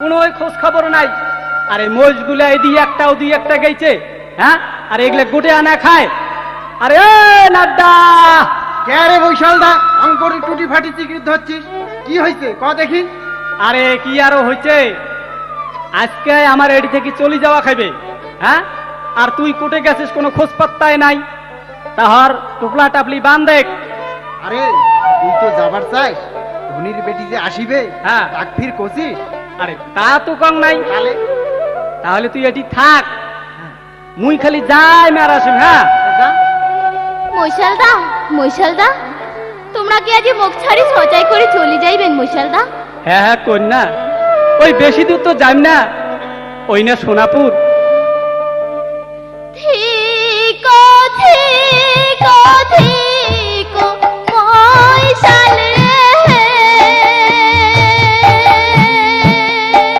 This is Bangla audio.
কোনো খোঁজ খবর নাই। আর এই মোষগুলা এই দুই একটা গেছে, হ্যাঁ, আর এগুলো গোটে আনা খায়। আরে নাড্ডা, কে রে বৈশালদা, অঙ্কর টুটি ফাটি চিকিৎ ধরছিস, কি হয়েছে ক দেখি। আরে কি আরো হয়েছে, আজকে আমার এডি থেকে চলে যাওয়া খাইবে, হ্যাঁ, আর তুই কোটে গেছিস কোনো খোঁজ পাত্তাই নাই। তাহার টুপলা টাপলি বান দেখ। আরে তুই তো যাবার চাস, ধনির বেটি যে আসিবে, হ্যাঁ। ডাক ফির কষিস। আরে তা তো কম নাই, তাহলে তাহলে তুই এটি থাক, মুই খালি যাই মেয়ার আসিম। হ্যাঁ, যা। মৈশালদা, মৈশালদা, তোমরা কি আজ মুখ ছাড়ি সজাই করে চলে যাইবেন মৈশালদা? হ্যাঁ হ্যাঁ, কন্যা, ওই বেশি দূর তো যাই না, ওই না সোনাপুর।